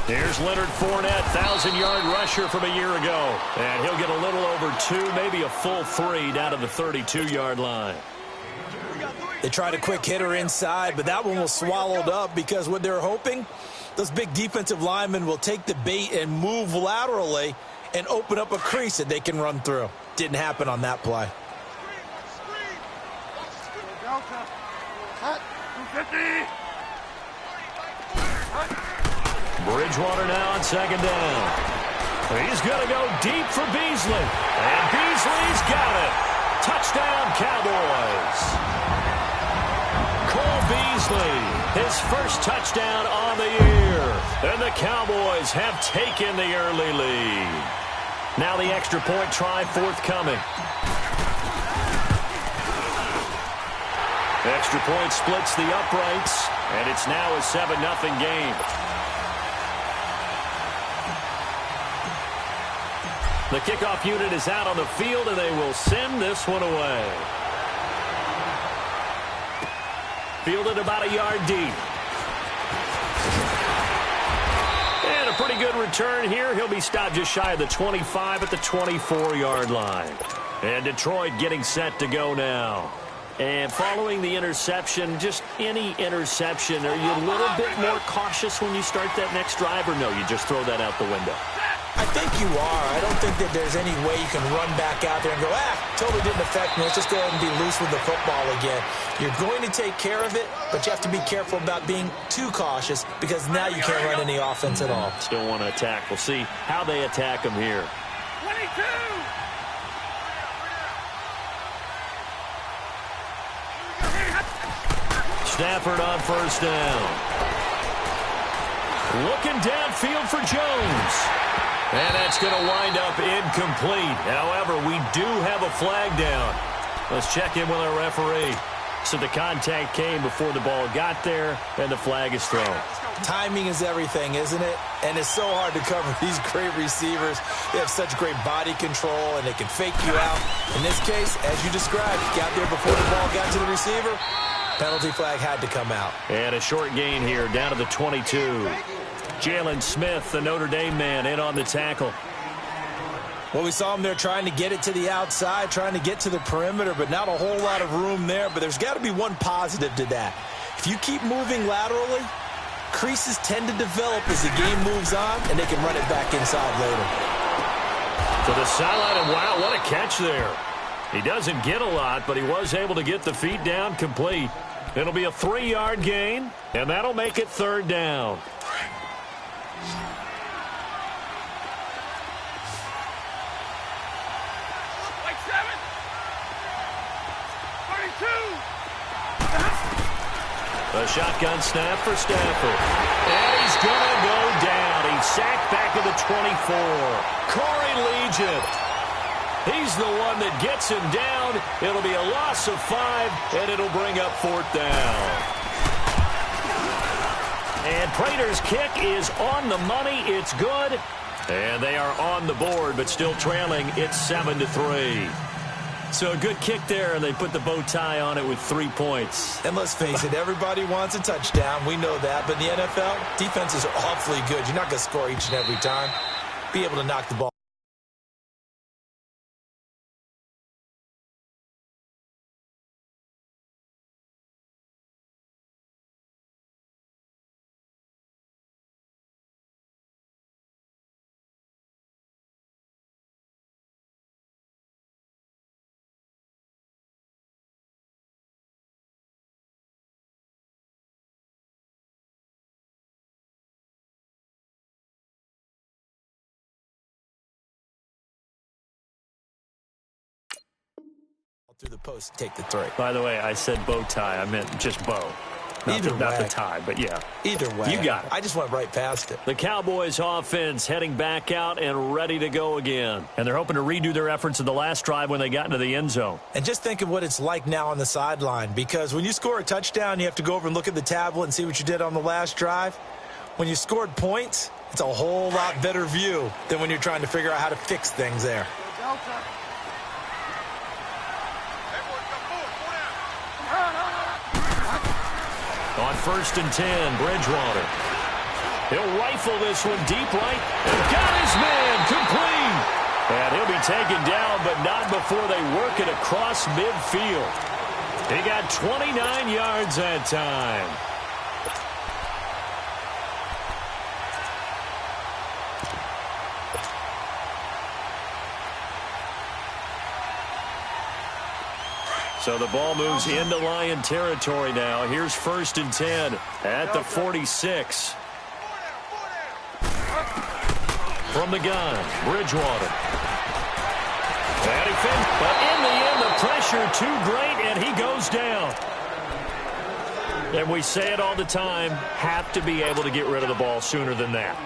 Here's Leonard Fournette, 1,000-yard rusher from a year ago. And he'll get a little over 2, maybe a full 3 down to the 32-yard line. They tried a quick hitter inside, but that one was swallowed up because what they're hoping, those big defensive linemen will take the bait and move laterally and open up a crease that they can run through. Didn't happen on that play. Bridgewater now on second down. He's going to go deep for Beasley. And Beasley's got it. Touchdown, Cowboys. Cole Beasley, his first touchdown on the year. And the Cowboys have taken the early lead. Now the extra point try forthcoming. Extra point splits the uprights, and it's now a 7-0 game. The kickoff unit is out on the field, and they will send this one away. Fielded about a yard deep. And a pretty good return here. He'll be stopped just shy of the 25 at the 24-yard line. And Detroit getting set to go now. And following the interception, just any interception, are you a little bit more cautious when you start that next drive, or no, you just throw that out the window? I think you are. I don't think that there's any way you can run back out there and go, totally didn't affect me. Let's just go ahead and be loose with the football again. You're going to take care of it, but you have to be careful about being too cautious because now you can't run any offense at all. Still want to attack. We'll see how they attack him here. 22! Stafford on first down. Looking downfield for Jones. And that's going to wind up incomplete. However, we do have a flag down. Let's check in with our referee. So the contact came before the ball got there, and the flag is thrown. Timing is everything, isn't it? And it's so hard to cover these great receivers. They have such great body control, and they can fake you out. In this case, as you described, got there before the ball got to the receiver. Penalty flag had to come out. And a short gain here, down to the 22. Jalen Smith, the Notre Dame man, in on the tackle. Well, we saw him there trying to get it to the outside, trying to get to the perimeter, but not a whole lot of room there. But there's got to be one positive to that. If you keep moving laterally, creases tend to develop as the game moves on, and they can run it back inside later. To the sideline, and wow, what a catch there. He doesn't get a lot, but he was able to get the feet down complete. It'll be a 3-yard gain, and that'll make it third down. A shotgun snap for Stafford. And he's going to go down. He's sacked back at the 24. Corey Legion. He's the one that gets him down. It'll be a loss of 5, and it'll bring up fourth down. And Prater's kick is on the money. It's good. And they are on the board, but still trailing. It's 7-3. So a good kick there, and they put the bow tie on it with 3 points. And let's face it, everybody wants a touchdown. We know that. But in the NFL, defenses are awfully good. You're not going to score each and every time. Be able to knock the ball. Through the post, take the 3. By the way, I said bow tie. I meant just bow. Not the tie, but yeah. Either way. You got it. I just went right past it. The Cowboys offense heading back out and ready to go again. And they're hoping to redo their efforts in the last drive when they got into the end zone. And just think of what it's like now on the sideline. Because when you score a touchdown, you have to go over and look at the tablet and see what you did on the last drive. When you scored points, it's a whole lot better view than when you're trying to figure out how to fix things there. On 1st and 10, Bridgewater. He'll rifle this one deep right. And got his man complete. And he'll be taken down, but not before they work it across midfield. He got 29 yards that time. So the ball moves into Lion territory now. Here's 1st and 10 at the 46. From the gun, Bridgewater. And he finished, but in the end, the pressure too great, and he goes down. And we say it all the time, have to be able to get rid of the ball sooner than that.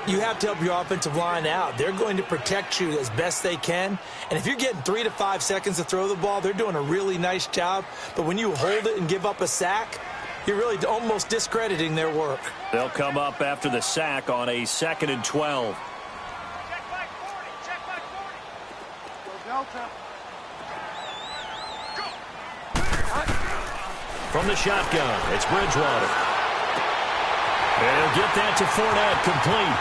You have to help your offensive line out. They're going to protect you as best they can. And if you're getting 3 to 5 seconds to throw the ball, they're doing a really nice job. But when you hold it and give up a sack, you're really almost discrediting their work. They'll come up after the sack on a 2nd and 12. Check back 40. Check back 40. Go Delta. From the shotgun, it's Bridgewater. They'll get that to Fournette, complete.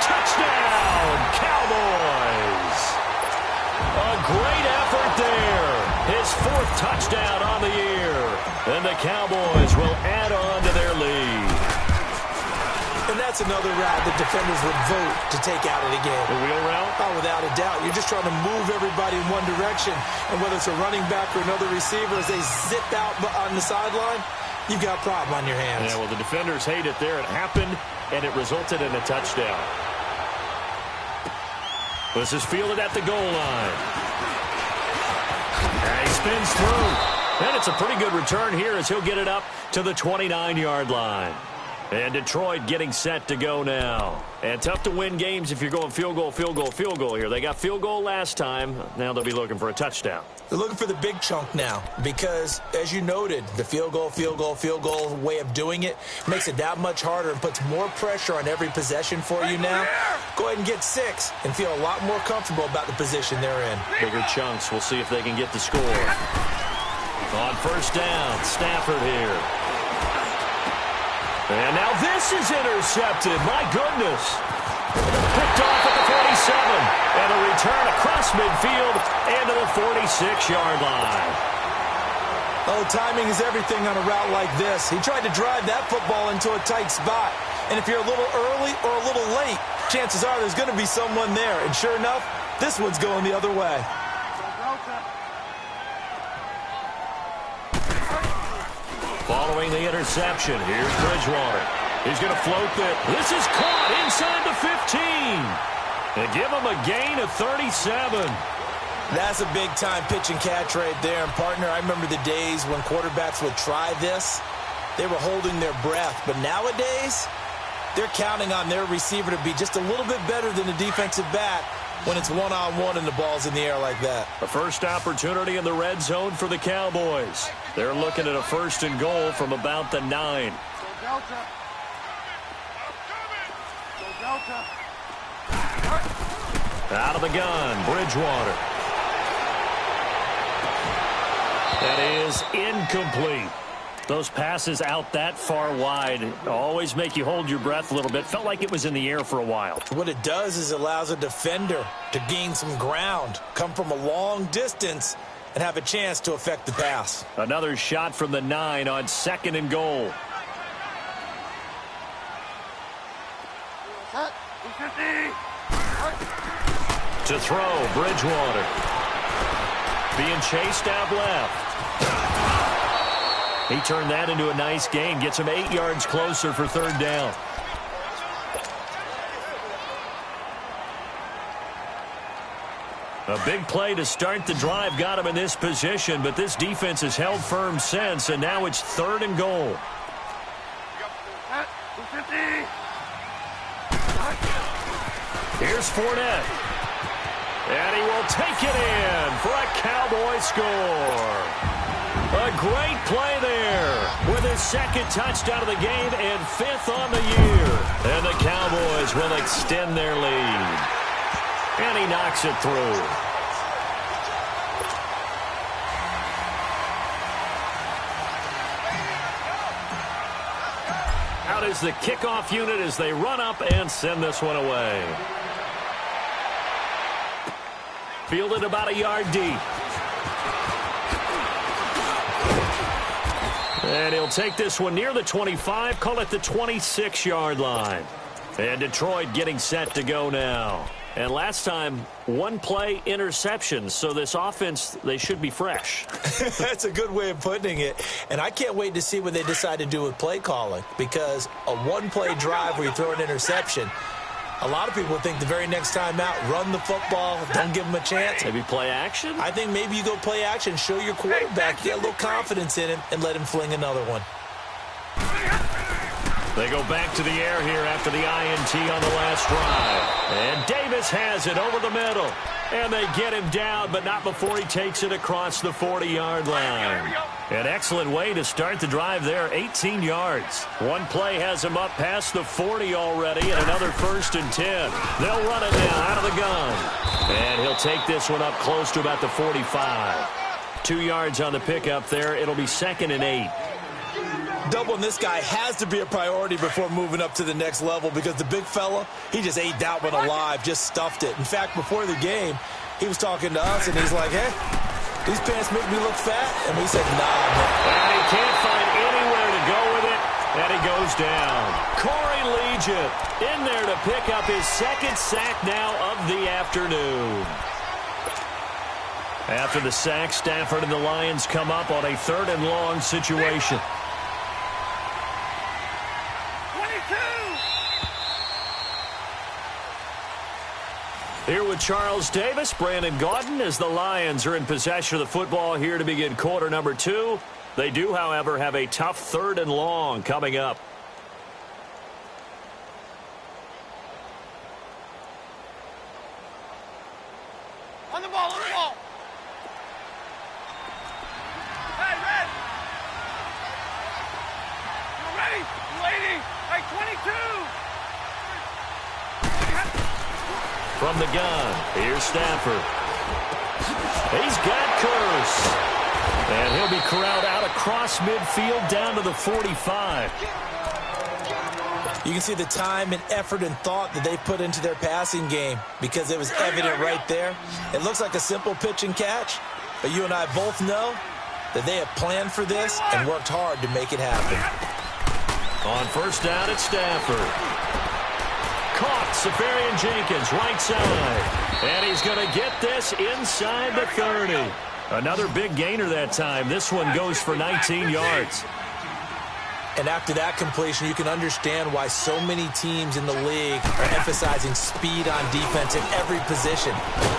Touchdown, Cowboys! A great effort there. His 4th touchdown on the year. And the Cowboys will add on to their lead. And that's another route the defenders would vote to take out of the game. The wheel route? Oh, without a doubt. You're just trying to move everybody in one direction. And whether it's a running back or another receiver, as they zip out on the sideline, you've got a problem on your hands. Yeah, well, the defenders hate it there. It happened, and it resulted in a touchdown. This is fielded at the goal line. And he spins through. And it's a pretty good return here as he'll get it up to the 29-yard line. And Detroit getting set to go now. And tough to win games if you're going field goal, field goal, field goal here. They got field goal last time. Now they'll be looking for a touchdown. They're looking for the big chunk now because, as you noted, the field goal way of doing it makes it that much harder and puts more pressure on every possession for you now. Go ahead and get 6 and feel a lot more comfortable about the position they're in. Bigger chunks. We'll see if they can get the score. On 1st down, Stafford here. And now this is intercepted. My goodness. Picked off at the 47. And a return across midfield and to the 46-yard line. Oh, timing is everything on a route like this. He tried to drive that football into a tight spot. And if you're a little early or a little late, chances are there's going to be someone there. And sure enough, this one's going the other way. Following the interception, here's Bridgewater. He's going to float that. This is caught inside the 15. They give him a gain of 37. That's a big-time pitch and catch right there. And, partner, I remember the days when quarterbacks would try this. They were holding their breath. But nowadays, they're counting on their receiver to be just a little bit better than the defensive back when it's one-on-one and the ball's in the air like that. The first opportunity in the red zone for the Cowboys. They're looking at a 1st and goal from about the 9. Go Delta. Go Delta. Out of the gun, Bridgewater. That is incomplete. Those passes out that far wide always make you hold your breath a little bit. Felt like it was in the air for a while. What it does is it allows a defender to gain some ground, come from a long distance, and have a chance to affect the pass. Another shot from the 9 on 2nd and goal. To throw, Bridgewater. Being chased out left. He turned that into a nice gain. Gets him 8 yards closer for 3rd down. A big play to start the drive got him in this position, but this defense has held firm since, and now it's 3rd and goal. Here's Fournette. And he will take it in for a Cowboy score. A great play there with his 2nd touchdown of the game and 5th on the year. And the Cowboys will extend their lead. And he knocks it through. Out is the kickoff unit as they run up and send this one away. Fielded about a yard deep. And he'll take this one near the 25, call it the 26-yard line. And Detroit getting set to go now. And last time, one-play interception, so this offense, they should be fresh. That's a good way of putting it. And I can't wait to see what they decide to do with play calling, because a one-play drive where you throw an interception, a lot of people think the very next time out, run the football, don't give them a chance. Maybe play action? I think maybe you go play action, show your quarterback, get a little confidence in him, and let him fling another one. They go back to the air here after the INT on the last drive. And Davis has it over the middle. And they get him down, but not before he takes it across the 40-yard line. An excellent way to start the drive there, 18 yards. One play has him up past the 40 already, and another 1st and 10. They'll run it now out of the gun. And he'll take this one up close to about the 45. 2 yards on the pickup there. It'll be 2nd and 8. Doubling this guy has to be a priority before moving up to the next level, because the big fella, he just ate that one alive, just stuffed it. In fact, before the game, he was talking to us, and he's like, hey, these pants make me look fat. And we said, nah, man. And he can't find anywhere to go with it, and he goes down. Corey Legion in there to pick up his 2nd sack now of the afternoon. After the sack, Stafford and the Lions come up on a 3rd and long situation. Here with Charles Davis, Brandon Gaudin, as the Lions are in possession of the football here to begin quarter number 2. They do, however, have a tough 3rd and long coming up. On the ball, on the ball. Hey, Red. You ready? Lady. Hey, 22. From the gun, here's Stafford. He's got Curse. And he'll be corralled out across midfield down to the 45. You can see the time and effort and thought that they put into their passing game, because it was evident right there. It looks like a simple pitch and catch, but you and I both know that they have planned for this and worked hard to make it happen. On 1st down, it's Stafford. Caught, Safarian Jenkins, right side. And he's going to get this inside the 30. Another big gainer that time. This one goes for 19 yards. And after that completion, you can understand why so many teams in the league are emphasizing speed on defense in every position.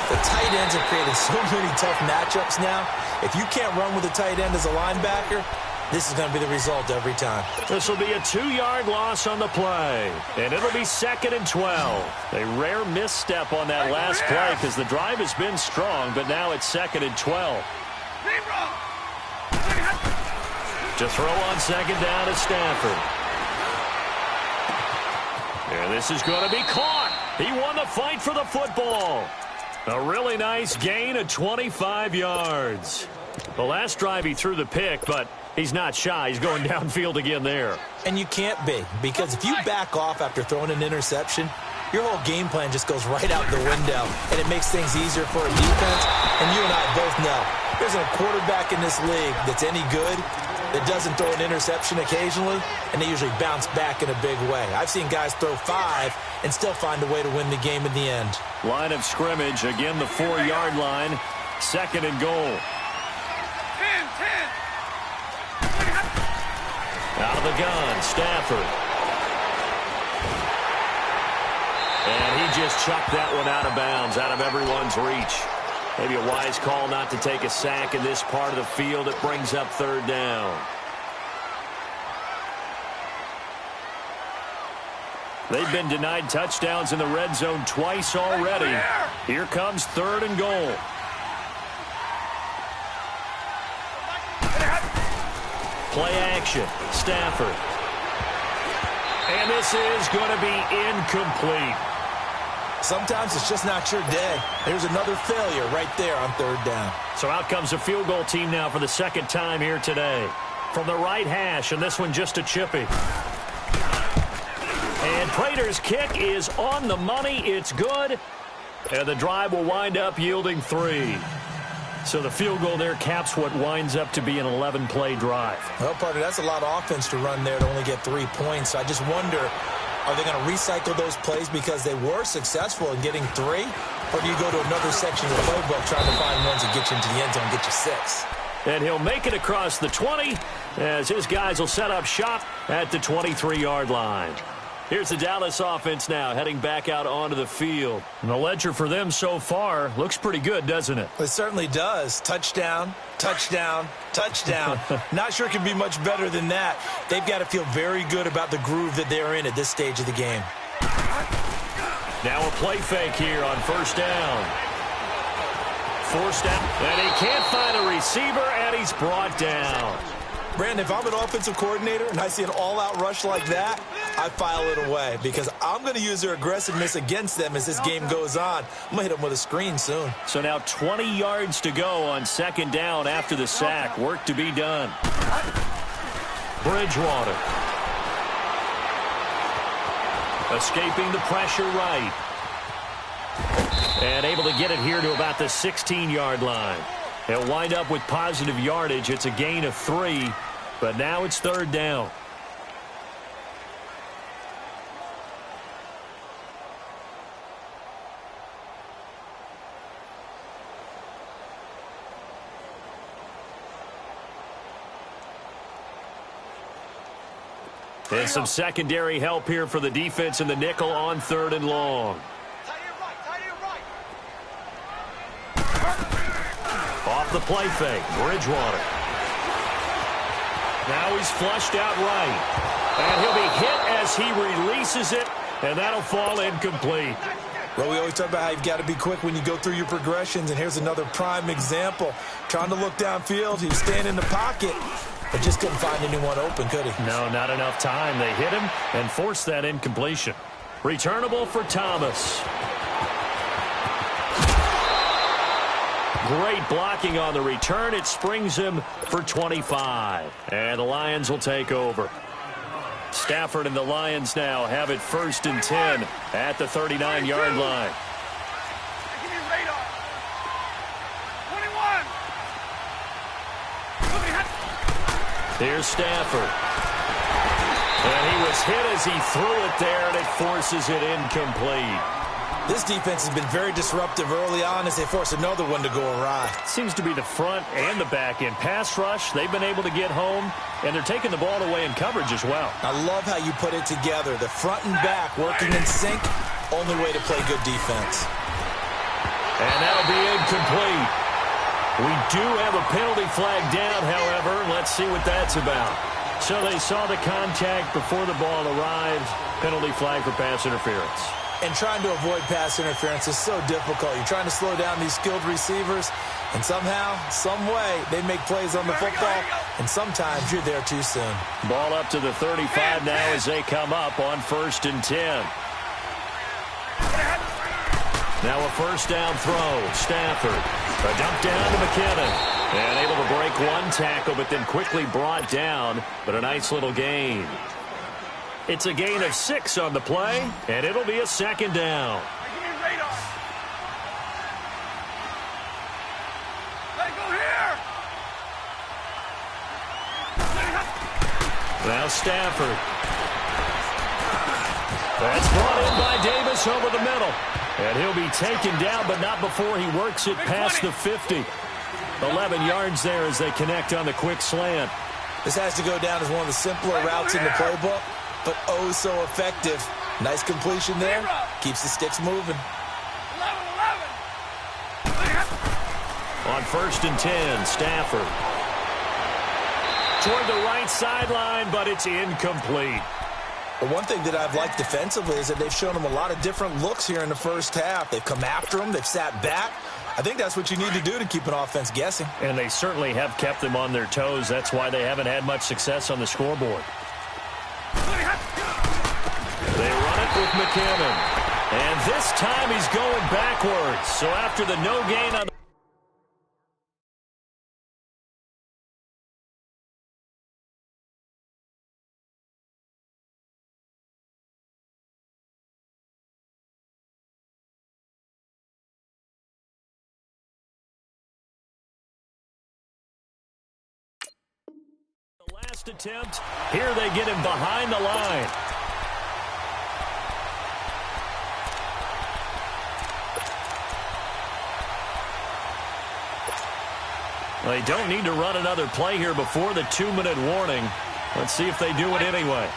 The tight ends have created so many tough matchups now. If you can't run with a tight end as a linebacker, this is going to be the result every time. This will be a 2-yard loss on the play. And it'll be 2nd and 12. A rare misstep on that last play, because the drive has been strong, but now it's 2nd and 12. To throw on 2nd down is Stafford. And this is going to be caught. He won the fight for the football. A really nice gain of 25 yards. The last drive he threw the pick, but he's not shy. He's going downfield again there. And you can't be, because if you back off after throwing an interception, your whole game plan just goes right out the window, and it makes things easier for a defense. And you and I both know there's a quarterback in this league that's any good that doesn't throw an interception occasionally, and they usually bounce back in a big way. I've seen guys throw 5 and still find a way to win the game in the end. Line of scrimmage, again the 4-yard line, 2nd and goal. 10. Out of the gun, Stafford. And he just chucked that one out of bounds, out of everyone's reach. Maybe a wise call not to take a sack in this part of the field. It brings up 3rd down. They've been denied touchdowns in the red zone twice already. Here comes 3rd and goal. Play action, Stafford. And this is going to be incomplete. Sometimes it's just not your day. There's another failure right there on 3rd down. So out comes a field goal team now for the 2nd time here today. From the right hash, and this one just a chippy. And Prater's kick is on the money. It's good. And the drive will wind up yielding 3. So the field goal there caps what winds up to be an 11-play drive. Well, partner, that's a lot of offense to run there to only get 3 points. I just wonder, are they going to recycle those plays because they were successful in getting 3? Or do you go to another section of the playbook trying to find ones that get you into the end zone and get you 6? And he'll make it across the 20 as his guys will set up shop at the 23-yard line. Here's the Dallas offense now heading back out onto the field. And the ledger for them so far looks pretty good, doesn't it? It certainly does. Touchdown, touchdown, touchdown. Not sure it can be much better than that. They've got to feel very good about the groove that they're in at this stage of the game. Now a play fake here on first down. Forced out, and he can't find a receiver, and he's brought down. Brandon, if I'm an offensive coordinator and I see an all-out rush like that, I file it away because I'm going to use their aggressiveness against them as this game goes on. I'm going to hit them with a screen soon. So now 20 yards to go on second down after the sack. Work to be done. Bridgewater. Escaping the pressure right. And able to get it here to about the 16-yard line. They'll wind up with positive yardage. It's a gain of 3, but now it's third down. And some secondary help here for the defense in the nickel on third and long. Off the play fake, Bridgewater. Now he's flushed out right. And he'll be hit as he releases it, and that'll fall incomplete. Well, we always talk about how you've got to be quick when you go through your progressions, and here's another prime example. Trying to look downfield, he was staying in the pocket, but just couldn't find anyone open, could he? No, not enough time. They hit him and forced that incompletion. Returnable for Thomas. Great blocking on the return. It springs him for 25. And the Lions will take over. Stafford and the Lions now have it first and 10 at the 39-yard line. Give me radar. 21. Here's Stafford. And he was hit as he threw it there, and it forces it incomplete. This defense has been very disruptive early on as they force another one to go awry. Seems to be the front and the back end. Pass rush, they've been able to get home, and they're taking the ball away in coverage as well. I love how you put it together. The front and back working in sync, only way to play good defense. And that'll be incomplete. We do have a penalty flag down, however. Let's see what that's about. So they saw the contact before the ball arrived. Penalty flag for pass interference. And trying to avoid pass interference is so difficult. You're trying to slow down these skilled receivers, and somehow, some way, they make plays on the football, and sometimes you're there too soon. Ball up to the 35 now as they come up on first and 10. Now a first down throw. Stafford. A dump down to McKinnon. And able to break one tackle, but then quickly brought down, but a nice little gain. It's a gain of 6 on the play, and it'll be a second down. Give me radar. Let it go here. Now Stafford. That's brought in by Davis over the middle. And he'll be taken down, but not before he works it past the 50. 11 yards there as they connect on the quick slant. This has to go down as one of the simpler routes in the playbook, but oh so effective. Nice completion there. Keeps the sticks moving. 11. On first and 10, Stafford. Toward the right sideline, but it's incomplete. But one thing that I've liked defensively is that they've shown them a lot of different looks here in the first half. They've come after them. They've sat back. I think that's what you need to do to keep an offense guessing. And they certainly have kept them on their toes. That's why they haven't had much success on the scoreboard. They run it with McKinnon. And this time he's going backwards. So after the no gain on the Last attempt. Here they get him behind the line. They don't need to run another play here before the 2-minute warning. Let's see if they do it anyway.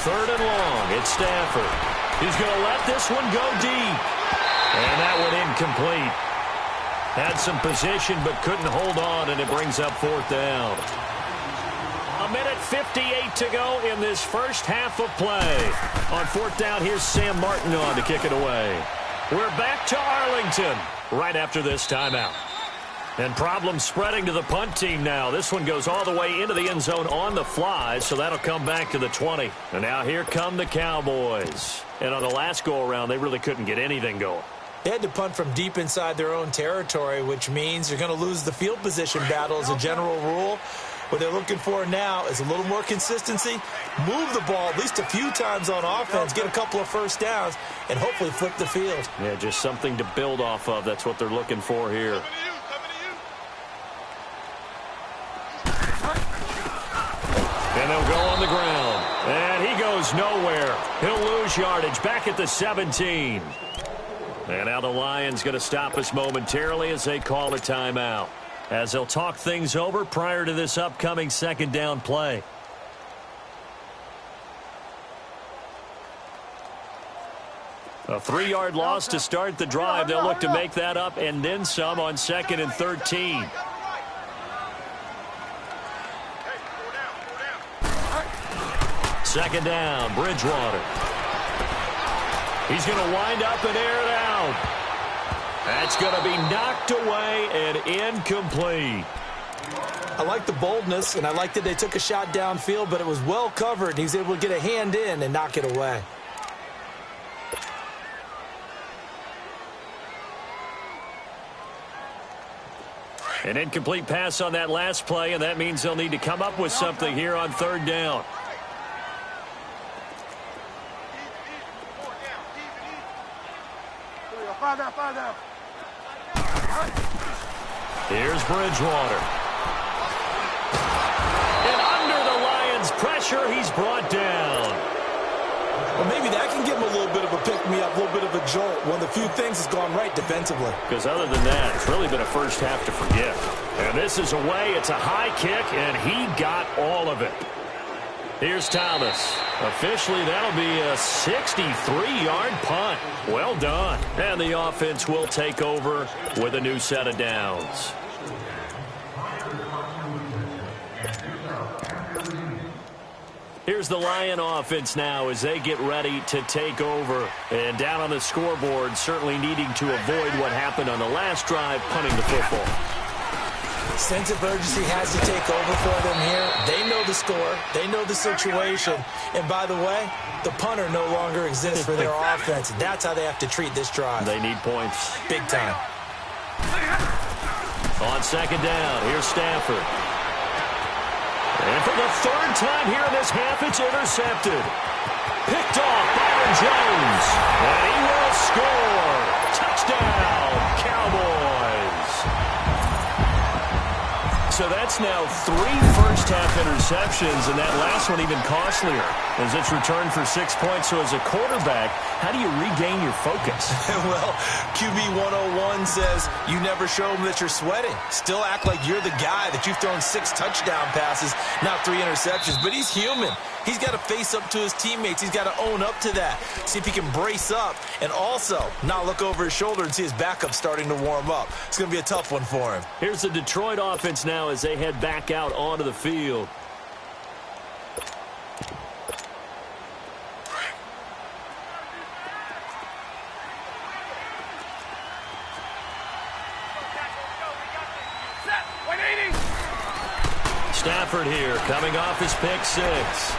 3rd and long. It's Stafford. He's going to let this one go deep. And that one incomplete. Had some position but couldn't hold on, and it brings up 4th down. 1:58 to go in this first half of play. On 4th down, here's Sam Martin on to kick it away. We're back to Arlington right after this timeout. And problems spreading to the punt team now. This one goes all the way into the end zone on the fly, so that'll come back to the 20. And now here come the Cowboys. And on the last go-around, they really couldn't get anything going. They had to punt from deep inside their own territory, which means you're going to lose the field position battle as a general rule. What they're looking for now is a little more consistency, move the ball at least a few times on offense, get a couple of first downs, and hopefully flip the field. Yeah, just something to build off of. That's what they're looking for here. And they'll go on the ground. And he goes nowhere. He'll lose yardage back at the 17. And now the Lions going to stop us momentarily as they call a timeout, as they'll talk things over prior to this upcoming 2nd down play. A 3-yard loss to start the drive. They'll look to make that up and then some on 2nd and 13. Second down, Bridgewater. He's going to wind up and air it out. That's going to be knocked away and incomplete. I like the boldness, and I like that they took a shot downfield, but it was well covered. He was able to get a hand in and knock it away. An incomplete pass on that last play, and that means they'll need to come up with something here on 3rd down. Here's Bridgewater. And under the Lions' pressure, he's brought down. Well, maybe that can give him a little bit of a pick-me-up, a little bit of a jolt. One of the few things that's gone right defensively. Because other than that, it's really been a first half to forget. And this is away. It's a high kick, and he got all of it. Here's Thomas. Officially, that'll be a 63-yard punt. Well done. And the offense will take over with a new set of downs. Here's the Lion offense now as they get ready to take over. And down on the scoreboard, certainly needing to avoid what happened on the last drive, punting the football. Sense of urgency has to take over for them here. They know the score. They know the situation. And by the way, the punter no longer exists for their offense. That's how they have to treat this drive. They need points. Big time. On 2nd down, here's Stafford. And for the 3rd time here in this half, it's intercepted. Picked off Byron Jones. And he will score. Touchdown, Cowboys. So that's now 3 first-half interceptions, and that last one even costlier as it's returned for 6 points. So as a quarterback, how do you regain your focus? Well, QB 101 says you never show them that you're sweating. Still act like you're the guy that you've thrown 6 touchdown passes, not 3 interceptions. But he's human. He's got to face up to his teammates. He's got to own up to that. See if he can brace up and also not look over his shoulder and see his backup starting to warm up. It's going to be a tough one for him. Here's the Detroit offense now as they head back out onto the field. Stafford here, coming off his pick 6.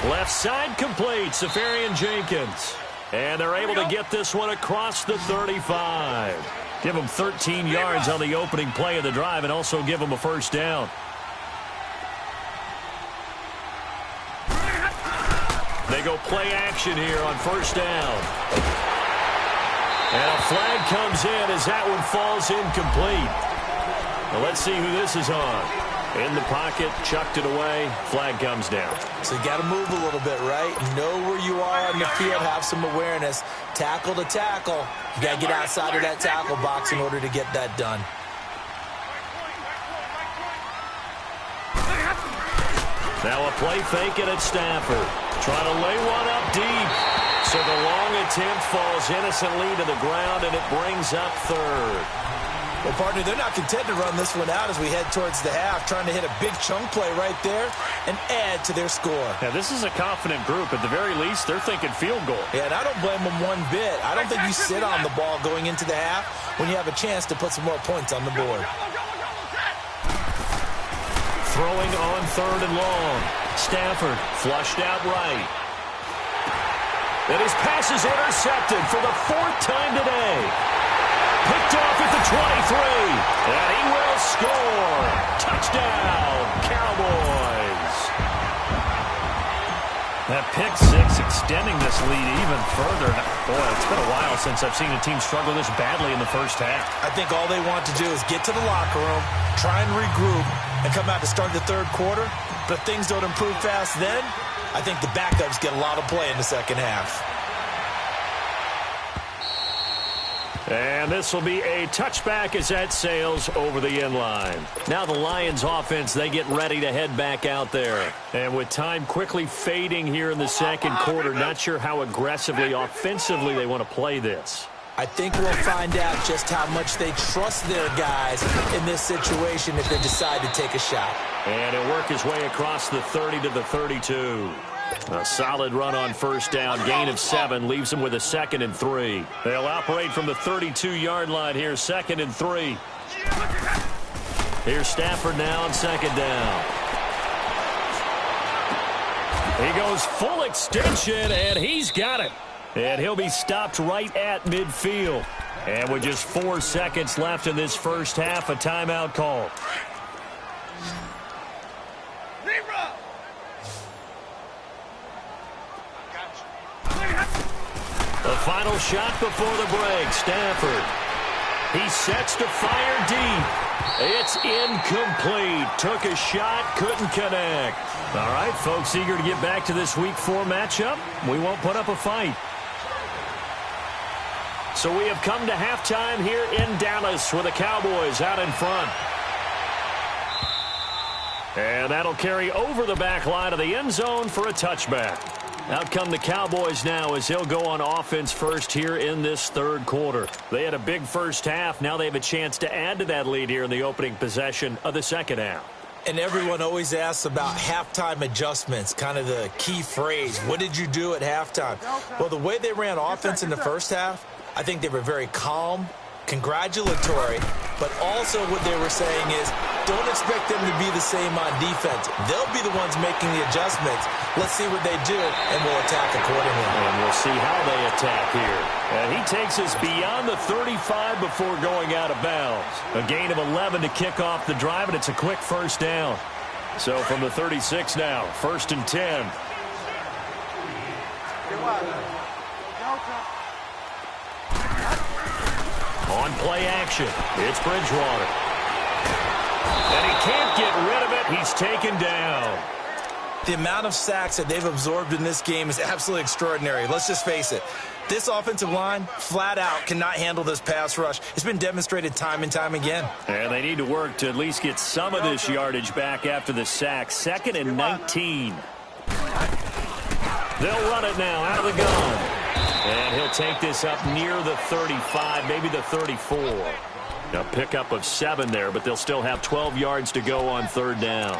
Left side complete, Safarian Jenkins. And they're able to get this one across the 35. Give them 13 yards on the opening play of the drive and also give them a first down. They go play action here on first down. And a flag comes in as that one falls incomplete. Now let's see who this is on. In the pocket, chucked it away, flag comes down. So you got to move a little bit, right? Know where you are on the field, have some awareness. Tackle to tackle. You got to get outside of that tackle box in order to get that done. Now a play fake it at Stafford. Trying to lay one up deep. So the long attempt falls innocently to the ground, and it brings up third. Well, partner, they're not content to run this one out as we head towards the half, trying to hit a big chunk play right there and add to their score. Yeah, this is a confident group. At the very least, they're thinking field goal. Yeah, and I don't blame them one bit. I don't think you sit on the ball going into the half when you have a chance to put some more points on the board. Throwing on third and long. Stafford flushed out right. And his pass is intercepted for the fourth time today. Picked off at the 23. And he will score. Touchdown, Cowboys. That pick six extending this lead even further. Boy, it's been a while since I've seen a team struggle this badly in the first half. I think all they want to do is get to the locker room, try and regroup, and come out to start the third quarter. But if things don't improve fast then, I think the backups get a lot of play in the second half. And this will be a touchback as that sails over the end line. Now the Lions offense, they get ready to head back out there. And with time quickly fading here in the second quarter, not sure how aggressively, offensively they want to play this. I think we'll find out just how much they trust their guys in this situation if they decide to take a shot. And he'll work his way across the 30 to the 32. A solid run on first down. Gain of 7 leaves them with a 2nd and 3. They'll operate from the 32-yard line here, 2nd and 3. Here's Stafford now on 2nd down. He goes full extension, and he's got it. And he'll be stopped right at midfield. And with just 4 seconds left in this first half, a timeout call. The final shot before the break. Stafford. He sets to fire deep. It's incomplete. Took a shot, couldn't connect. All right, folks, eager to get back to this Week 4 matchup. We won't put up a fight. So we have come to halftime here in Dallas with the Cowboys out in front. And that'll carry over the back line of the end zone for a touchback. Out come the Cowboys now as they'll go on offense first here in this third quarter. They had a big first half. Now they have a chance to add to that lead here in the opening possession of the second half. And everyone always asks about halftime adjustments, kind of the key phrase. What did you do at halftime? Well, the way they ran offense in the first half, I think they were very calm, congratulatory, but also what they were saying is don't expect them to be the same on defense. They'll be the ones making the adjustments. Let's see what they do, and we'll attack accordingly. And we'll see how they attack here. And he takes us beyond the 35 before going out of bounds. A gain of 11 to kick off the drive, and it's a quick first down. So from the 36 now, 1st and 10. On play action, it's Bridgewater. And he can't get rid of it. He's taken down. The amount of sacks that they've absorbed in this game is absolutely extraordinary. Let's just face it. This offensive line, flat out, cannot handle this pass rush. It's been demonstrated time and time again. And they need to work to at least get some of this yardage back after the sack. 2nd and 19. They'll run it now out of the gun. And he'll take this up near the 35, maybe the 34. A pickup of 7 there, but they'll still have 12 yards to go on third down.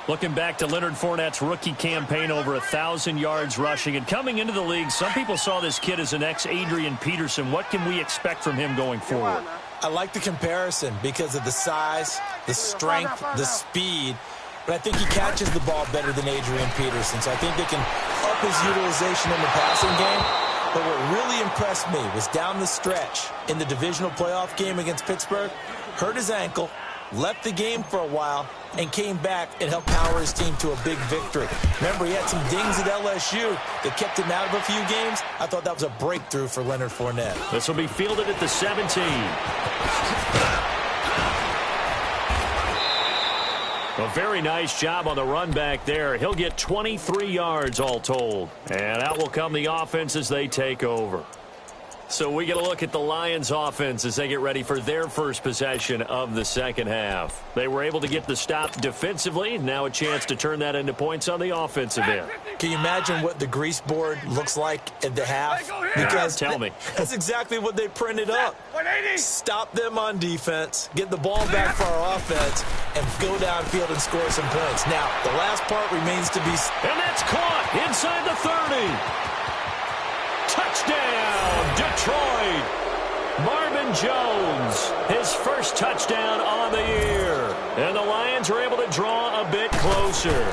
Looking back to Leonard Fournette's rookie campaign, over 1,000 yards rushing. And coming into the league, some people saw this kid as an ex-Adrian Peterson. What can we expect from him going forward? I like the comparison because of the size, the strength, the speed. But I think he catches the ball better than Adrian Peterson. So I think they can up his utilization in the passing game. But what really impressed me was down the stretch in the divisional playoff game against Pittsburgh. Hurt his ankle, left the game for a while, and came back and helped power his team to a big victory. Remember, he had some dings at LSU that kept him out of a few games. I thought that was a breakthrough for Leonard Fournette. This will be fielded at the 17. A very nice job on the run back there. He'll get 23 yards all told. And out will come the offense as they take over. So we get a look at the Lions offense as they get ready for their first possession of the second half. They were able to get the stop defensively. Now a chance to turn that into points on the offensive end. Can you imagine what the grease board looks like at the half? Because tell me. That's exactly what they printed up. Stop them on defense, get the ball back for our offense, and go downfield and score some points. Now, the last part remains to be... And that's caught inside the 30. Touchdown, Detroit. Marvin Jones, his first touchdown on the year. And the Lions are able to draw a bit closer.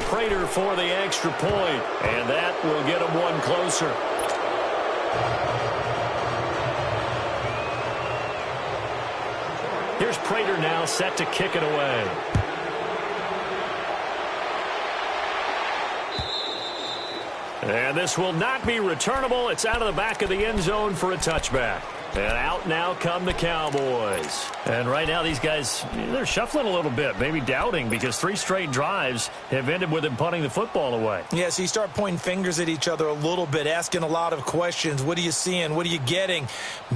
Prater for the extra point, and that will get them one closer. Here's Prater now set to kick it away. And this will not be returnable. It's out of the back of the end zone for a touchback. And out now come the Cowboys. And right now these guys, they're shuffling a little bit, maybe doubting, because 3 straight drives have ended with them punting the football away. Yeah, so you start pointing fingers at each other a little bit, asking a lot of questions. What are you seeing? What are you getting?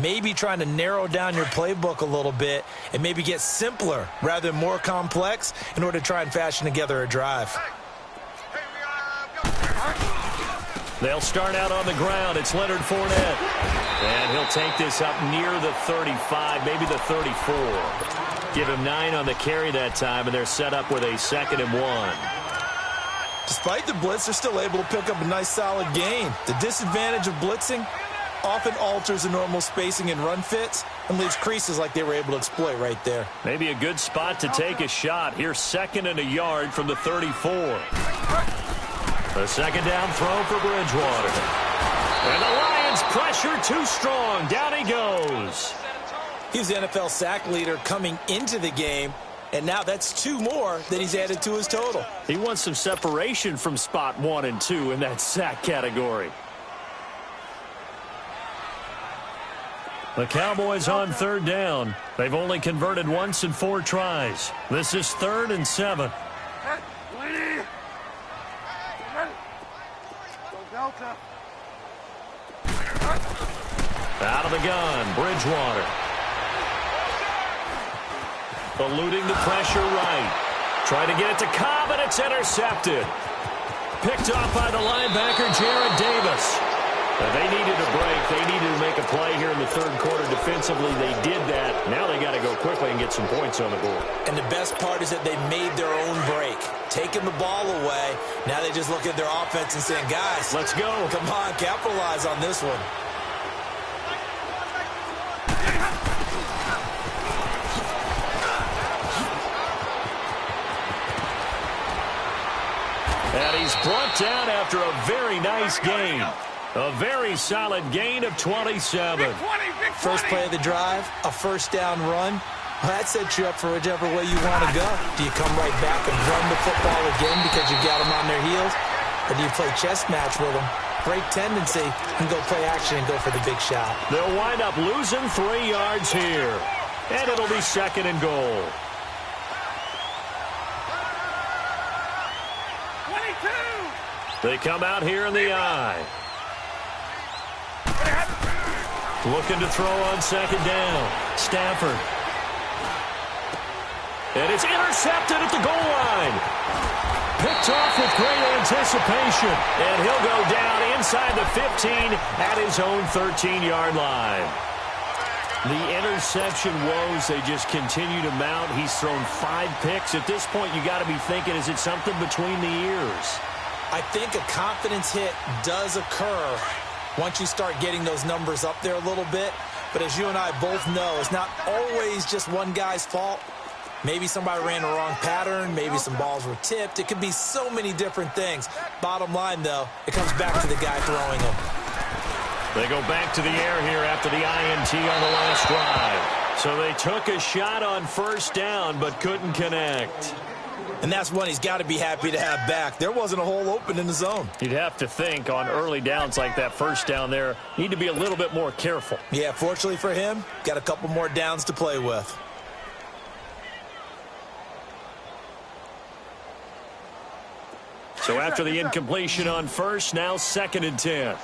Maybe trying to narrow down your playbook a little bit and maybe get simpler rather than more complex in order to try and fashion together a drive. They'll start out on the ground. It's Leonard Fournette. And he'll take this up near the 35, maybe the 34. Give him 9 on the carry that time, and they're set up with a 2nd and 1. Despite the blitz, they're still able to pick up a nice, solid gain. The disadvantage of blitzing often alters the normal spacing and run fits and leaves creases like they were able to exploit right there. Maybe a good spot to take a shot. Here's 2nd and a yard from the 34. A 2nd down throw for Bridgewater. And the Lions pressure too strong. Down he goes. He's the NFL sack leader coming into the game, and now that's 2 more that he's added to his total. He wants some separation from spot 1 and 2 in that sack category. The Cowboys on 3rd down. They've only converted once in 4 tries. This is 3rd and 7. Delta. Out of the gun, Bridgewater. Eluding the pressure right. Trying to get it to Cobb, and it's intercepted. Picked off by the linebacker, Jared Davis. They needed a break. They needed to make a play here in the 3rd quarter. Defensively, they did that. Now they got to go quickly and get some points on the board. And the best part is that they made their own break. Taking the ball away. Now they just look at their offense and saying, guys, let's go. Come on, capitalize on this one. And he's brought down after a very nice gain. A very solid gain of 27. First play of the drive, a 1st down run. Well, that sets you up for whichever way you want to go. Do you come right back and run the football again because you got them on their heels? Or do you play chess match with them, break tendency, and go play action and go for the big shot? They'll wind up losing 3 yards here. And it'll be 2nd and goal. 22. They come out here in the eye. Looking to throw on 2nd down. Stafford. And it's intercepted at the goal line. Picked off with great anticipation. And he'll go down inside the 15 at his own 13-yard line. The interception woes, they just continue to mount. He's thrown 5 picks. At this point, you got to be thinking, is it something between the ears? I think a confidence hit does occur once you start getting those numbers up there a little bit. But as you and I both know, it's not always just one guy's fault. Maybe somebody ran the wrong pattern. Maybe some balls were tipped. It could be so many different things. Bottom line, though, it comes back to the guy throwing them. They go back to the air here after the INT on the last drive. So they took a shot on 1st down but couldn't connect. And that's one he's got to be happy to have back. There wasn't a hole open in the zone. You'd have to think on early downs like that 1st down there, need to be a little bit more careful. Yeah, fortunately for him, got a couple more downs to play with. So after the incompletion on first, now 2nd and 10.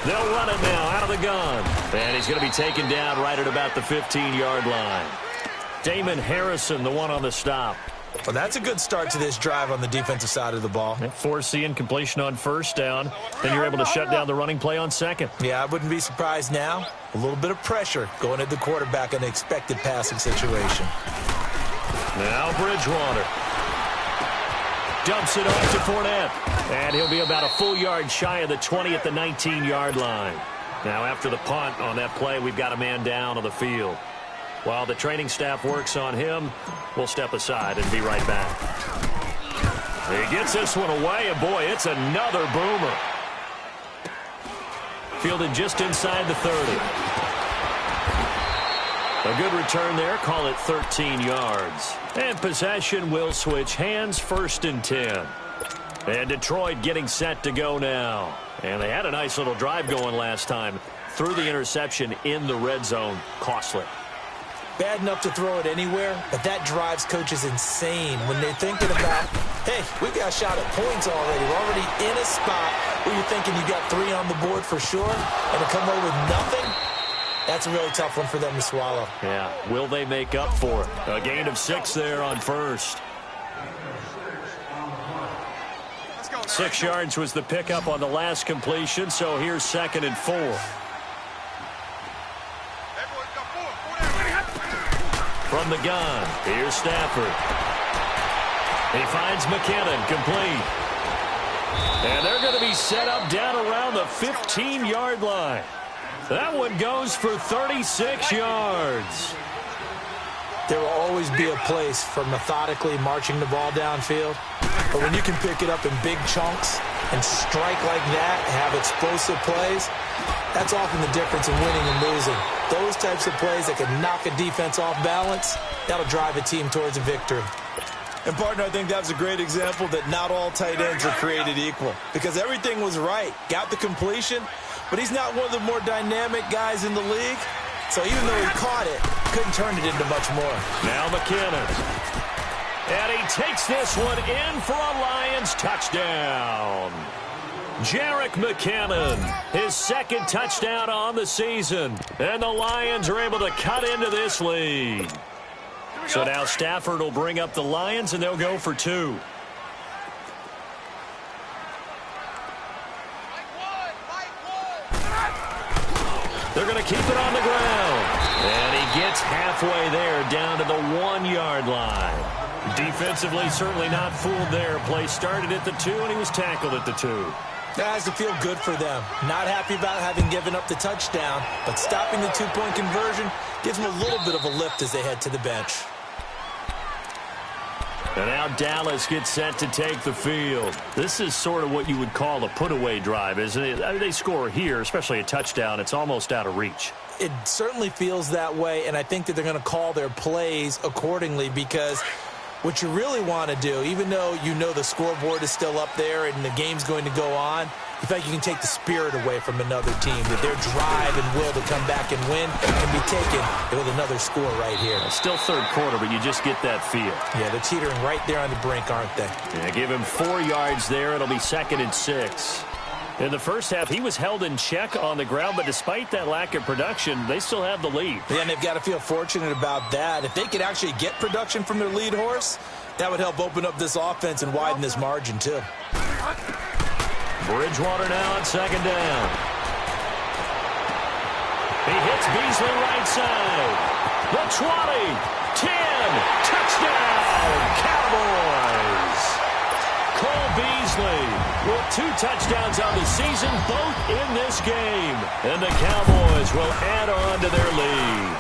They'll run it now out of the gun. And he's going to be taken down right at about the 15-yard line. Damon Harrison, the one on the stop. Well, that's a good start to this drive on the defensive side of the ball. Force the incompletion on first down. Then you're able to shut down the running play on second. Yeah, I wouldn't be surprised now. A little bit of pressure going at the quarterback in an expected passing situation. Now Bridgewater. Dumps it off to Fournette. And he'll be about a full yard shy of the 20 at the 19-yard line. Now after the punt on that play, we've got a man down on the field. While the training staff works on him, we'll step aside and be right back. He gets this one away, and boy, it's another boomer. Fielded just inside the 30. A good return there, call it 13 yards. And possession will switch hands, 1st and 10. And Detroit getting set to go now. And they had a nice little drive going last time. Threw the interception in the red zone, costly. Bad enough to throw it anywhere, but that drives coaches insane when they're thinking about, hey, we got a shot at points already. We're already in a spot where you're thinking you got 3 on the board for sure, and to come away with nothing, that's a really tough one for them to swallow. Yeah, will they make up for it? A gain of 6 there on first. 6 yards was the pickup on the last completion, so here's 2nd and 4. From the gun, here's Stafford. He finds McKinnon, complete. And they're going to be set up down around the 15-yard line. That one goes for 36 yards. There will always be a place for methodically marching the ball downfield. But when you can pick it up in big chunks and strike like that, have explosive plays, that's often the difference in winning and losing. Those types of plays that can knock a defense off balance, that'll drive a team towards a victory. And, partner, I think that was a great example that not all tight ends are created equal. Because everything was right. Got the completion, but he's not one of the more dynamic guys in the league. So even though he caught it, couldn't turn it into much more. Now McKinnon. And he takes this one in for a Lions touchdown. Jerick McKinnon, his 2nd touchdown on the season. And the Lions are able to cut into this lead. So now Stafford will bring up the Lions, and they'll go for 2. They're going to keep it on the ground. And he gets halfway there down to the 1-yard line. Defensively, certainly not fooled there. Play started at the 2, and he was tackled at the 2. That has to feel good for them. Not happy about having given up the touchdown, but stopping the 2-point conversion gives them a little bit of a lift as they head to the bench. And now Dallas gets set to take the field. This is sort of what you would call a put-away drive, isn't it? I mean, they score here, especially a touchdown. It's almost out of reach. It certainly feels that way, and I think that they're going to call their plays accordingly because what you really want to do, even though you know the scoreboard is still up there and the game's going to go on, you feel like you can take the spirit away from another team, that their drive and will to come back and win can be taken with another score right here. Still 3rd quarter, but you just get that feel. Yeah, they're teetering right there on the brink, aren't they? Yeah, give him 4 yards there. It'll be 2nd and 6. In the first half, he was held in check on the ground, but despite that lack of production, they still have the lead. Yeah, and they've got to feel fortunate about that. If they could actually get production from their lead horse, that would help open up this offense and widen this margin, too. Bridgewater now on 2nd down. He hits Beasley right side. The 20, 10, touchdown, Cowboys. Cole Beasley with 2 touchdowns on the season, both in this game. And the Cowboys will add on to their lead.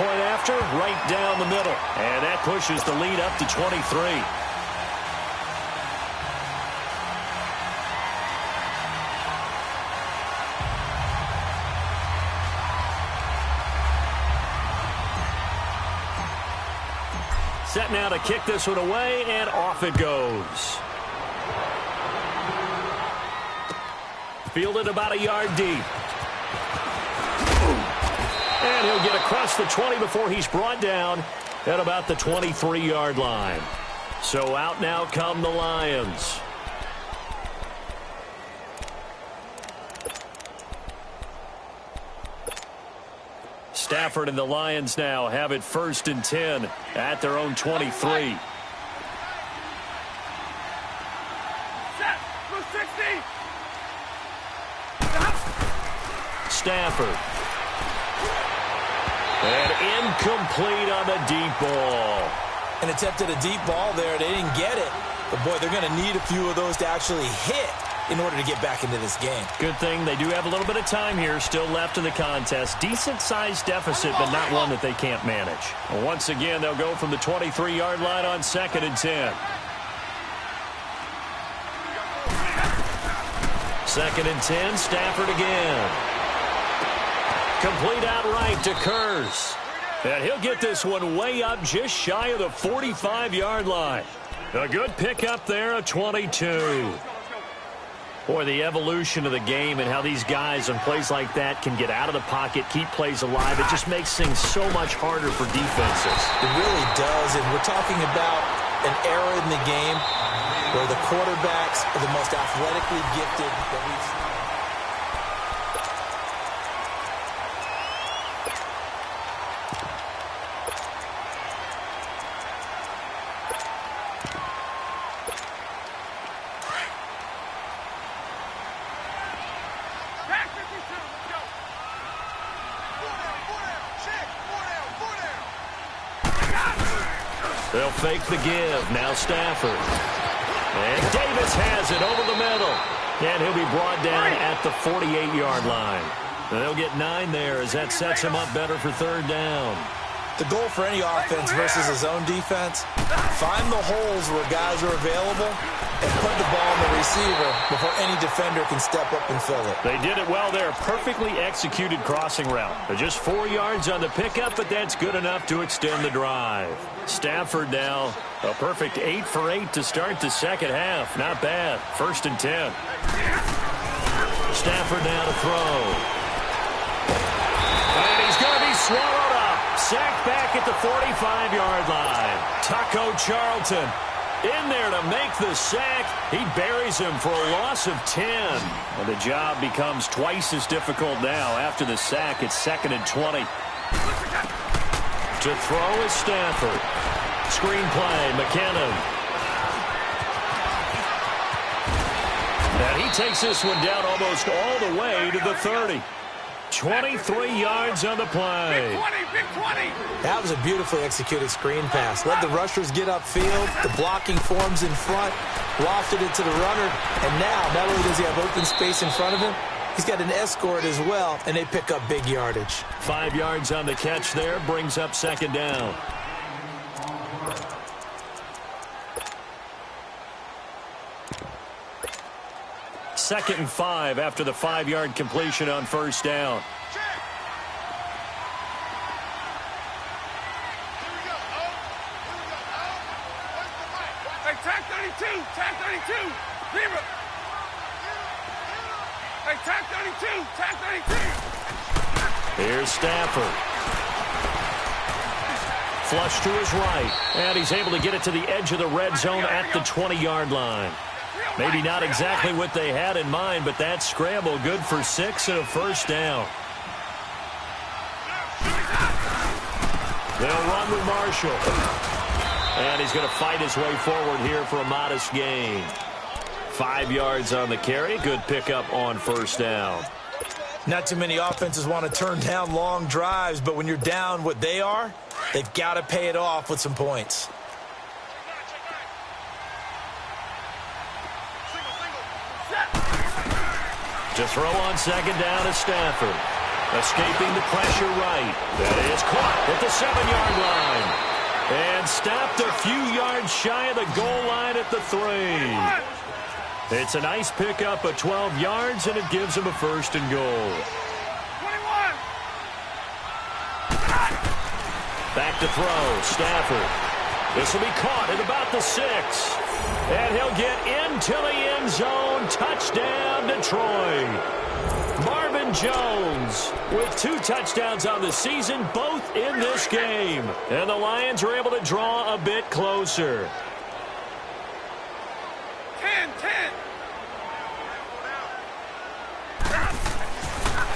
Point after, right down the middle. And that pushes the lead up to 23. Set now to kick this one away, and off it goes. Fielded about a yard deep. And he'll get across the 20 before he's brought down at about the 23-yard line. So out now come the Lions. Stafford and the Lions now have it 1st and 10 at their own 23. Stafford. And incomplete on the deep ball. And attempted a deep ball there. They didn't get it. But, boy, they're going to need a few of those to actually hit in order to get back into this game. Good thing they do have a little bit of time here still left in the contest. Decent-sized deficit, but not one that they can't manage. And once again, they'll go from the 23-yard line on 2nd and 10. 2nd and 10, Stafford again. Complete outright to Kurz. And he'll get this one way up just shy of the 45-yard line. A good pickup there, a 22. Boy, the evolution of the game and how these guys on plays like that can get out of the pocket, keep plays alive, it just makes things so much harder for defenses. It really does, and we're talking about an era in the game where the quarterbacks are the most athletically gifted that we've seen. They'll fake the give. Now Stafford. And Davis has it over the middle. And he'll be brought down at the 48-yard line. And they'll get 9 there as that sets him up better for 3rd down. The goal for any offense versus his own defense, find the holes where guys are available and put the ball on the receiver before any defender can step up and fill it. They did it well there. Perfectly executed crossing route. They're just 4 yards on the pickup, but that's good enough to extend the drive. Stafford now, a perfect 8 for 8 to start the second half. Not bad. 1st and 10. Stafford now to throw. And he's going to be swallowed up. Sacked back at the 45-yard line. Taco Charlton in there to make the sack. He buries him for a loss of 10. And the job becomes twice as difficult now. After the sack, it's 2nd and 20. To throw is Stafford. Screen play, McKinnon. And he takes this one down almost all the way to the 30. 23 yards on the play. Big 20. That was a beautifully executed screen pass. Let the rushers get upfield. The blocking forms in front. Lofted it to the runner. And now, not only does he have open space in front of him, he's got an escort as well, and they pick up big yardage. 5 yards on the catch there. Brings up 2nd down. Second and 5 after the 5-yard completion on 1st down. Hey, tag 32. Tag 32. Zero. Hey, tag 32. Tag 32. Here's Stafford. Flush to his right. And he's able to get it to the edge of the red zone at the 20-yard line. Maybe not exactly what they had in mind, but that scramble good for 6 and a 1st down. They'll run with Marshall. And he's going to fight his way forward here for a modest gain. 5 yards on the carry. Good pickup on 1st down. Not too many offenses want to turn down long drives, but when you're down what they are, they've got to pay it off with some points. To throw on 2nd down is Stafford. Escaping the pressure right. That is caught at the 7-yard line. And stopped a few yards shy of the goal line at the 3. It's a nice pickup of 12 yards, and it gives him a 1st and goal. 21. Back to throw. Stafford. This will be caught at about the 6. And he'll get into the end zone. Touchdown, Detroit. Marvin Aaron Jones with 2 touchdowns on the season, both in this game. And the Lions are able to draw a bit closer. 10-10.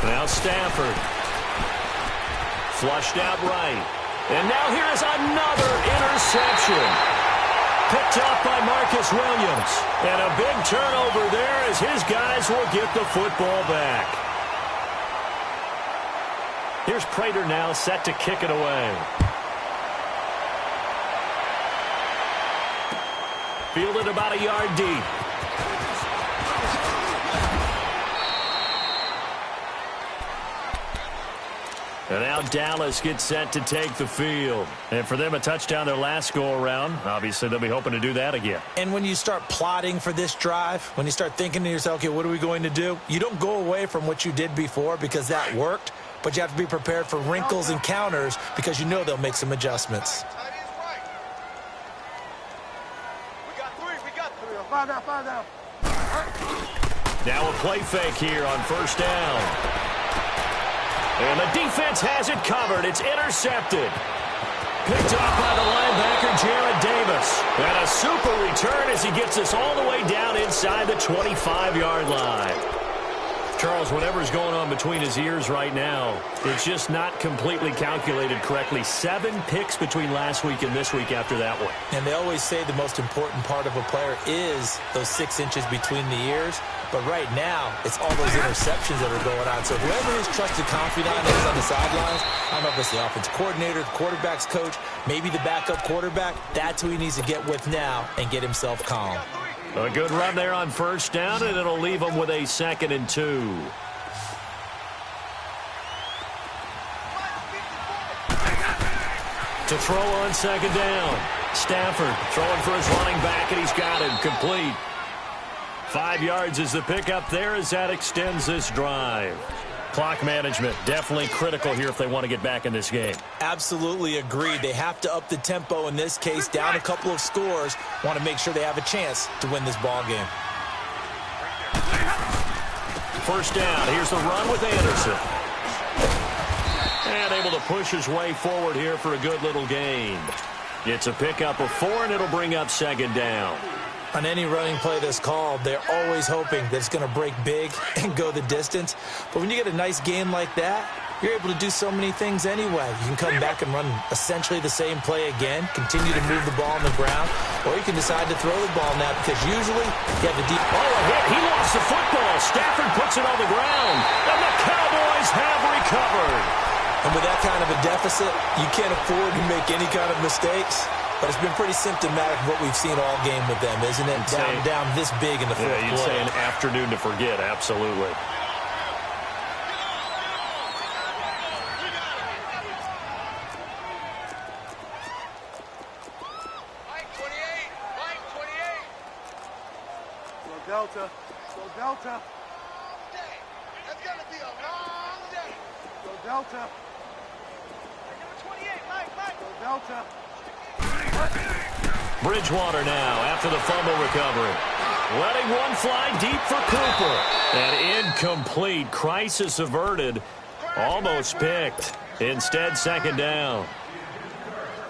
Now Stafford. Flushed out right. And now here is another interception. Picked up by Marcus Williams. And a big turnover there as his guys will get the football back. Here's Prater now set to kick it away. Fielded about a yard deep. And now Dallas gets set to take the field. And for them, a touchdown their last go-around. Obviously, they'll be hoping to do that again. And when you start plotting for this drive, when you start thinking to yourself, okay, what are we going to do? You don't go away from what you did before because that worked, but you have to be prepared for wrinkles and counters because you know they'll make some adjustments. Find out. Now a play fake here on first down. And the defense has it covered. It's intercepted. Picked off by the linebacker, Jared Davis. And a super return as he gets us all the way down inside the 25-yard line. Charles, whatever's going on between his ears right now, it's just not completely calculated correctly. 7 picks between last week and this week after that one. And they always say the most important part of a player is those 6 inches between the ears. But right now, it's all those interceptions that are going on. So whoever his trusted confidant is on the sidelines, I don't know if it's the offensive coordinator, the quarterback's coach, maybe the backup quarterback, that's who he needs to get with now and get himself calm. A good run there on first down, and it'll leave them with a 2nd and 2. To throw on 2nd down. Stafford throwing for his running back, and he's got him complete. 5 yards is the pickup there as that extends this drive. Clock management, definitely critical here if they want to get back in this game. Absolutely agreed. They have to up the tempo in this case, down a couple of scores. Want to make sure they have a chance to win this ball game. First down. Here's the run with Anderson. And able to push his way forward here for a good little gain. It's a pickup of 4, and it'll bring up 2nd down. On any running play that's called, they're always hoping that it's going to break big and go the distance. But when you get a nice game like that, you're able to do so many things anyway. You can come back and run essentially the same play again, continue to move the ball on the ground, or you can decide to throw the ball now because usually you have the deep. Oh, a hit. He lost the football. Stafford puts it on the ground, and the Cowboys have recovered. And with that kind of a deficit, you can't afford to make any kind of mistakes. But it's been pretty symptomatic of what we've seen all game with them, isn't it? Down this big in the fourth quarter. You'd say an afternoon to forget, absolutely. Delta. Go Delta. That's going to be a long day. Go Delta. Number 28, Mike. Go Delta. Bridgewater now after the fumble recovery. Letting one fly deep for Cooper. And incomplete. Crisis averted. Almost picked. Instead, 2nd down.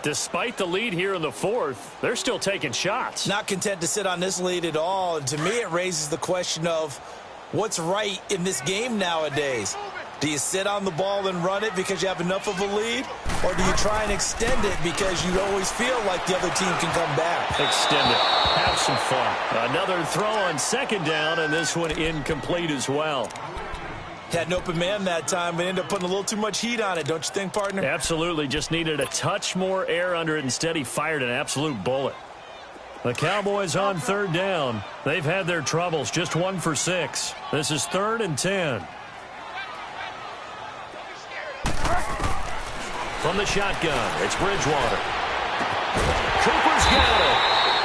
Despite the lead here in the 4th, they're still taking shots. Not content to sit on this lead at all. And to me, it raises the question of what's right in this game nowadays. Do you sit on the ball and run it because you have enough of a lead? Or do you try and extend it because you always feel like the other team can come back? Extend it. Have some fun. Another throw on 2nd down, and this one incomplete as well. Had an open man that time, but ended up putting a little too much heat on it, don't you think, partner? Absolutely. Just needed a touch more air under it. Instead, he fired an absolute bullet. The Cowboys on 3rd down. They've had their troubles. Just 1 for 6. This is 3rd and 10. From the shotgun, it's Bridgewater. Cooper's got it.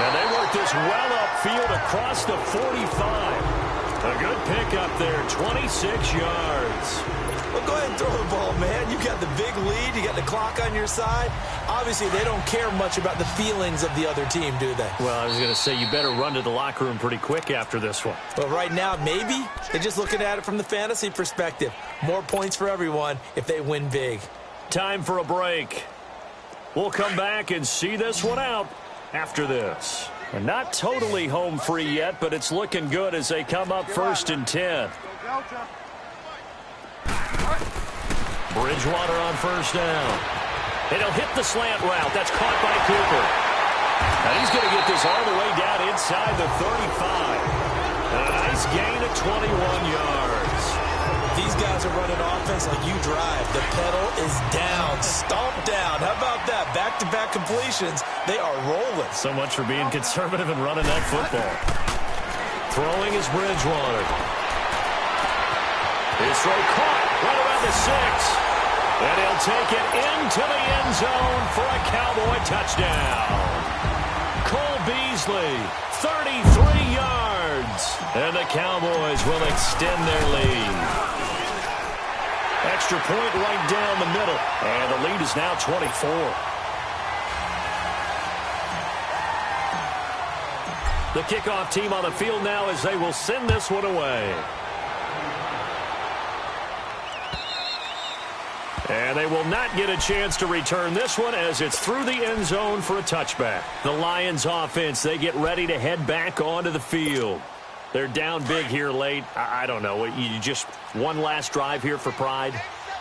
And they work this well upfield across the 45. A good pickup there, 26 yards. Well, go ahead and throw the ball, man. You got the big lead. You got the clock on your side. Obviously, they don't care much about the feelings of the other team, do they? Well, I was going to say, you better run to the locker room pretty quick after this one. But right now, maybe they're just looking at it from the fantasy perspective. More points for everyone if they win big. Time for a break. We'll come back and see this one out after this. And not totally home free yet, but it's looking good as they come up 1st and 10. Bridgewater on 1st down. And he'll hit the slant route. That's caught by Cooper. And he's going to get this all the way down inside the 35. And a nice gain of 21 yards. These guys are running offense like you drive. The pedal is down, stomped down. How about that? Back-to-back completions. They are rolling. So much for being conservative and running that football. Throwing is Bridgewater. His throw caught right around the 6. And he'll take it into the end zone for a Cowboy touchdown. Cole Beasley, 33 yards. And the Cowboys will extend their lead. Extra point right down the middle. And the lead is now 24. The kickoff team on the field now as they will send this one away. And they will not get a chance to return this one as it's through the end zone for a touchback. The Lions offense, they get ready to head back onto the field. They're down big here late. I don't know. You just one last drive here for pride?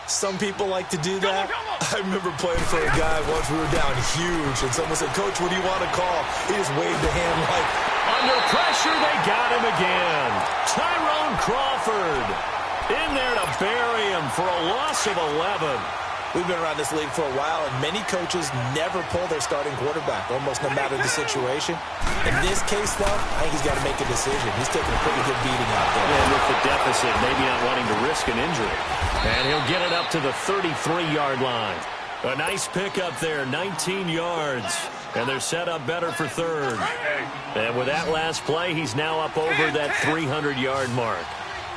Some people like to do that. I remember playing for a guy once we were down huge, and someone said, "Coach, what do you want to call?" He just waved a hand like... Under pressure, they got him again. Tyrone Crawford in there to bury him for a loss of 11. We've been around this league for a while, and many coaches never pull their starting quarterback, almost no matter the situation. In this case, though, I think he's got to make a decision. He's taking a pretty good beating out there. And with the deficit, maybe not wanting to risk an injury. And he'll get it up to the 33-yard line. A nice pickup there, 19 yards. And they're set up better for 3rd. And with that last play, he's now up over that 300-yard mark.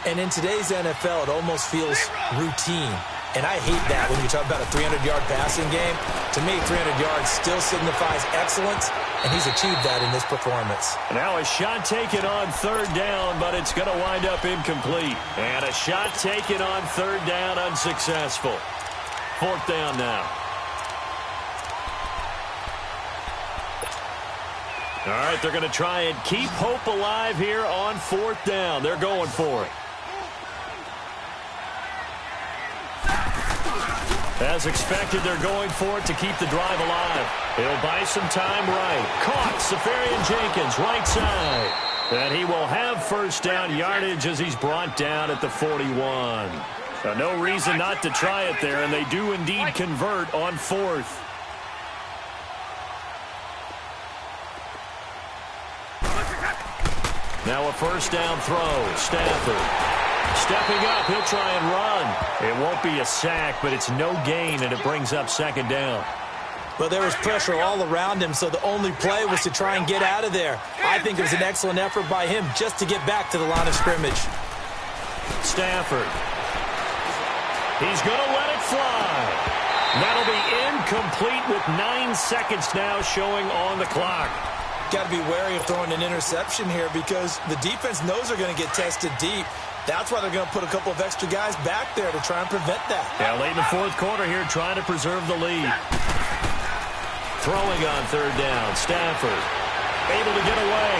And in today's NFL, it almost feels routine. And I hate that when you talk about a 300-yard passing game. To me, 300 yards still signifies excellence, and he's achieved that in this performance. Now a shot taken on 3rd down, but it's going to wind up incomplete. And a shot taken on 3rd down, unsuccessful. 4th down now. All right, they're going to try and keep hope alive here on 4th down. They're going for it. As expected, they're going for it to keep the drive alive. He'll buy some time right. Caught, Safarian Jenkins, right side. And he will have 1st down yardage as he's brought down at the 41. No reason not to try it there, and they do indeed convert on 4th. Now a 1st down throw. Stafford. Stepping up, he'll try and run. It won't be a sack, but it's no gain, and it brings up 2nd down. Well, there was pressure all around him, so the only play was to try and get out of there. I think it was an excellent effort by him just to get back to the line of scrimmage. Stafford. He's going to let it fly. That'll be incomplete with 9 seconds now showing on the clock. Got to be wary of throwing an interception here because the defense knows they're going to get tested deep. That's why they're going to put a couple of extra guys back there to try and prevent that. Yeah, late in the 4th quarter here, trying to preserve the lead. Throwing on 3rd down, Stafford able to get away.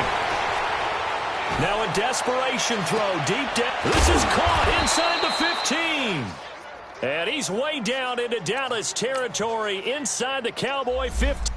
Now a desperation throw deep down. This is caught inside the 15. And he's way down into Dallas territory inside the Cowboy 15.